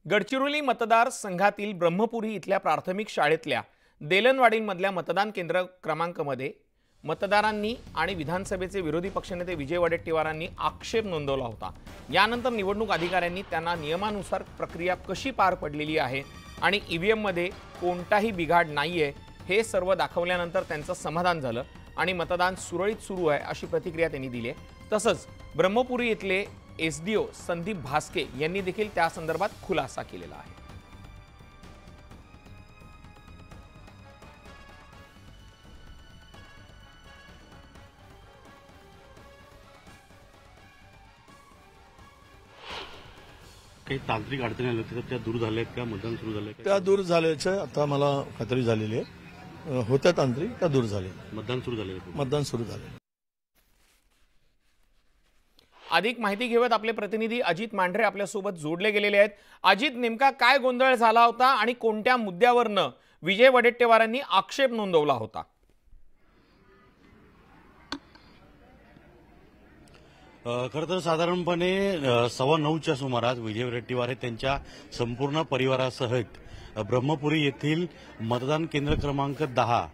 गडचिरोली मतदार संघातील ब्रह्मपुरी इथल्या प्राथमिक शाळेतल्या देलनवाडीमधल्या मतदान केंद्र क्रमांकमध्ये मतदारांनी आणि विधानसभेचे विरोधी पक्षनेते विजय वडेट्टीवारांनी आक्षेप नोंदवला होता। यानंतर निवडणूक अधिकाऱ्यांनी त्यांना नियमानुसार प्रक्रिया कशी पार पडलेली आहे आणि ईव्हीएम मध्ये कोणताही बिघाड नाहीये हे सर्व दाखवल्यानंतर त्यांचं समाधान झालं आणि मतदान सुरळीत सुरू आहे अशी प्रतिक्रिया त्यांनी दिली आहे। तसंच ब्रह्मपुरी इथले एसडीओ संदीप भास्के यांनी देखील त्या संदर्भात खुलासा केलेला आहे। काही तांत्रिक अडचणी आल्या होत्या त्या दूर झाल्या आहेत का? मतदान सुरू झालंय का? त्या दूर झाल्याच्या आता मला खात्री झालेली आहे। होत्या तांत्रिक त्या दूर झाले। मतदान सुरू झाले? मतदान सुरू झाले। अधिक माहिती घेऊयात आपले प्रतिनिधी अजित मांढरे आपल्यासोबत जोडले गेलेले आहेत। अजित, नेमका काय गोंधळ झाला होता आणि कोणत्या मुद्द्यावरनं विजय वडेट्टीवारांनी आक्षेप नोंदवला होता? खरं तर साधारणपणे 9:15च्या सुमारास विजय वडेट्टीवार हे त्यांच्या संपूर्ण परिवारासहित ब्रह्मपुरी येथील मतदान केंद्र क्रमांक 10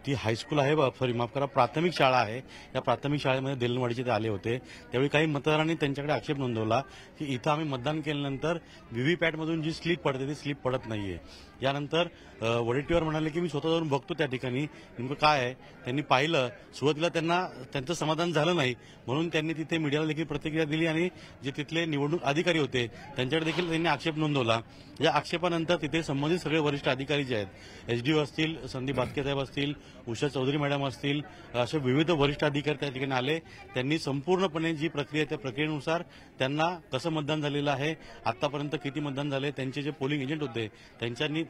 ती हायस्कूल आहे, सॉरी माफ करा, प्राथमिक शाळा आहे। या प्राथमिक शाळेमध्ये देलनवाडीचे ते आले होते। त्यावेळी काही मतदारांनी त्यांच्याकडे आक्षेप नोंदवला की इथं आम्ही मतदान केल्यानंतर व्हीव्हीपॅटमधून जी स्लिप पडते ती स्लिप पडत नाहीये। यानंतर वडेट्टीवार म्हणाले की मी स्वतः जाऊन बघतो त्या ठिकाणी नेमकं काय आहे। त्यांनी पाहिलं, सुरुवातीला त्यांना त्यांचं समाधान झालं नाही म्हणून त्यांनी तिथे मीडियाला देखील प्रतिक्रिया दिली आणि जे तिथले निवडणूक अधिकारी होते त्यांच्याकडे देखील त्यांनी आक्षेप नोंदवला। या आक्षेपानंतर तिथे संबंधित सगळे वरिष्ठ अधिकारी जे आहेत, एसडीओ असतील, संदीप भास्के साहेब असतील, उषा चौधरी मॅडम असतील, असे विविध वरिष्ठ अधिकारी त्या ठिकाणी आले। त्यांनी संपूर्णपणे जी प्रक्रिया त्या प्रक्रियेनुसार त्यांना कसं मतदान झालेलं आहे, आतापर्यंत किती मतदान झाले, त्यांचे जे पोलिंग एजंट होते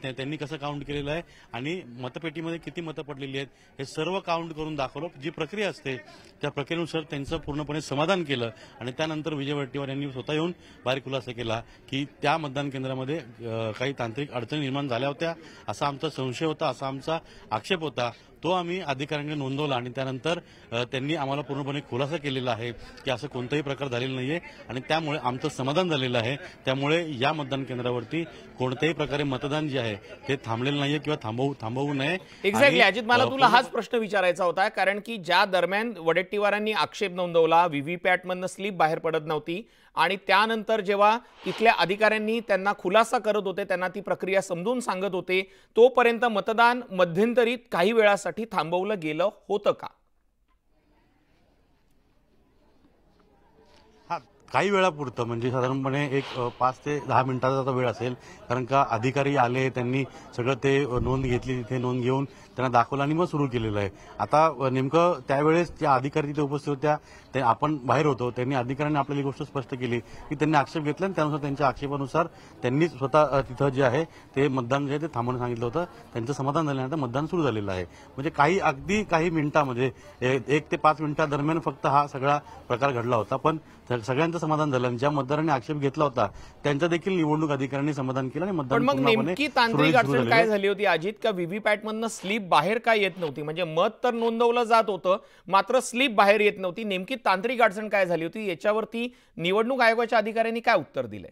त्यांनी कसं काउंट केलेलं आहे आणि मतपेटीमध्ये किती मतं पडलेली आहेत हे सर्व काउंट करून दाखवलं। जी प्रक्रिया असते त्या प्रक्रियेनुसार त्यांचं पूर्णपणे समाधान केलं आणि त्यानंतर विजय वडेट्टीवार यांनी स्वतः येऊन बाहेर खुलासा केला की त्या मतदान केंद्रामध्ये काही तांत्रिक अडचणी निर्माण झाल्या होत्या असा आमचा संशय होता, असा आमचा आक्षेप होता। तो आम्ही अधिकाऱ्यांनी नोंदवला आणि त्यानंतर त्यांनी आम्हाला पूर्णपणे खुलासा केलेला आहे की असं कोणताही प्रकार झालेला नाहीये आणि त्यामुळे आमचं समाधान झालेलं आहे। त्यामुळे या मतदान केंद्रावरती कोणत्याही प्रकारे मतदान जे आहे ते थांबलेलं नाहीये किंवा थांबवू नये। एक्झॅक्टली अजित, मला तुला हाच प्रश्न विचारायचा होता, कारण की ज्या दरम्यान वडेट्टीवारांनी आक्षेप नोंदवला, व्हीव्हीपॅटमधनं स्लिप बाहेर पडत नव्हती आणि त्यानंतर जेव्हा तिथल्या अधिकाऱ्यांनी त्यांना खुलासा करत होते, त्यांना ती प्रक्रिया समजून सांगत होते, तोपर्यंत मतदान मध्यंतरी काही वेळासाठी थांबवलं गेलं होतं का? काही वेळापुरतं, म्हणजे साधारणपणे एक 5 ते 10 मिनिटाचा वेळ असेल, कारण का अधिकारी आले, त्यांनी सगळं ते नोंद घेतली, तिथे नोंद घेऊन त्यांना दाखवलं आणि मग सुरू केलेलं आहे। आता नेमकं त्यावेळेस त्या अधिकारी तिथे उपस्थित होत्या, ते आपण बाहेर होतो, त्यांनी अधिकाऱ्यांनी आपल्याला ही गोष्ट स्पष्ट केली की त्यांनी आक्षेप घेतला आणि त्यानुसार त्यांच्या आक्षेपानुसार त्यांनी स्वतः तिथं जे आहे ते मतदान जे आहे ते थांबवण्यास सांगितलं होतं। त्यांचं समाधान झाल्यानंतर मतदान सुरू झालेलं आहे। म्हणजे काही मिनिटांमध्ये 1 ते 5 मिनिटांदरम्यान फक्त हा सगळा प्रकार घडला होता, पण सगळ्यांचं समाधान झालं। ज्या मतदारांनी आक्षेप घेतला होता त्यांचं देखील निवडणूक अधिकाऱ्यांनी समाधान केलं आणि मतदान मग नेमकी तांत्रिक अडचण काय झाली होती अजित? का व्हीव्हीपॅटमधनं स्लिप बाहेर काय येत नव्हती? म्हणजे मत तर नोंदवलं जात होतं मात्र स्लिप बाहेर येत नव्हती। नेमकी तांत्रिक अडचण काय झाली होती याच्यावरती निवडणूक आयोगाच्या अधिकाऱ्यांनी काय उत्तर दिलंय?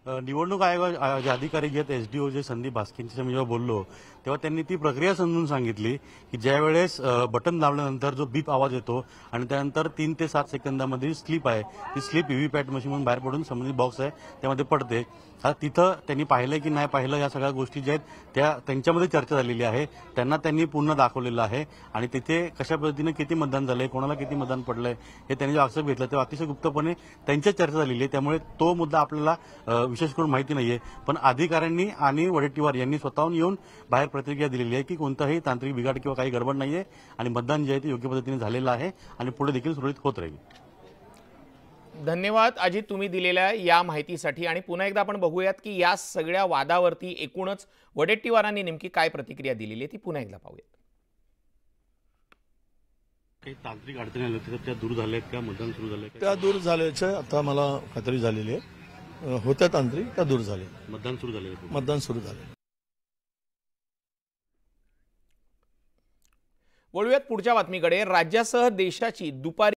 निवडणूक आयोगाचे अधिकारी जे एसडीओ जे संदीप भास्केंशी मी जेव्हा बोललो तेव्हा त्यांनी ती प्रक्रिया समजून सांगितली की ज्या वेळेस बटन दाबल्यानंतर जो बीप आवाज येतो आणि त्यानंतर 3 ते 7 सेकंदामध्ये स्लिप आहे, ती स्लिप व्हीव्हीपॅट मशीनमधून बाहेर पडून संबंधित बॉक्स आहे त्यामध्ये पडते। आता तिथं त्यांनी पाहिलं की नाही पाहिलं या सगळ्या गोष्टी ज्या आहेत त्या त्यांच्यामध्ये चर्चा झालेली आहे, त्यांनी पूर्ण दाखवलेलं आहे आणि तिथे कशा पद्धतीने किती मतदान झालंय, कोणाला किती मतदान पडलंय हे त्यांनी जो आक्षेप घेतला तेव्हा अतिशय गुप्तपणे त्यांच्यात चर्चा झालेली आहे। त्यामुळे तो मुद्दा आपल्याला विशेष करून माहिती नाहीये, पण अधिकाऱ्यांनी आणि वडेट्टीवार यांनी स्वतःहून येऊन बाहेर प्रतिक्रिया दिलेली आहे की कोणताही तांत्रिक बिघाड किंवा काही गडबड नाहीये आणि मतदान जे आहे ते योग्य पद्धतीने झालेलं आहे आणि पुढे देखील सुरळीत होत राहील। धन्यवाद अजित, तुम्ही दिलेल्या या माहितीसाठी। आणि पुन्हा एकदा आपण बघूयात की या सगळ्या वादावरती एकूणच वडेट्टीवारांनी नेमकी काय प्रतिक्रिया दिलेली आहे ती पुन्हा एकदा पाहूयात। काही तांत्रिक अडचणी आल्या होत्या त्या दूर झाल्या आहेत का? मतदान सुरू झालंय का? त्या दूर झाल्याच्या आता मला खात्री झालेली आहे। होत्या तांत्रिक त्या दूर झाले। मतदान सुरू झाले? मतदान सुरू झाले। वळूयात पुढच्या बातमीकडे। राज्यासह देशाची दुपारी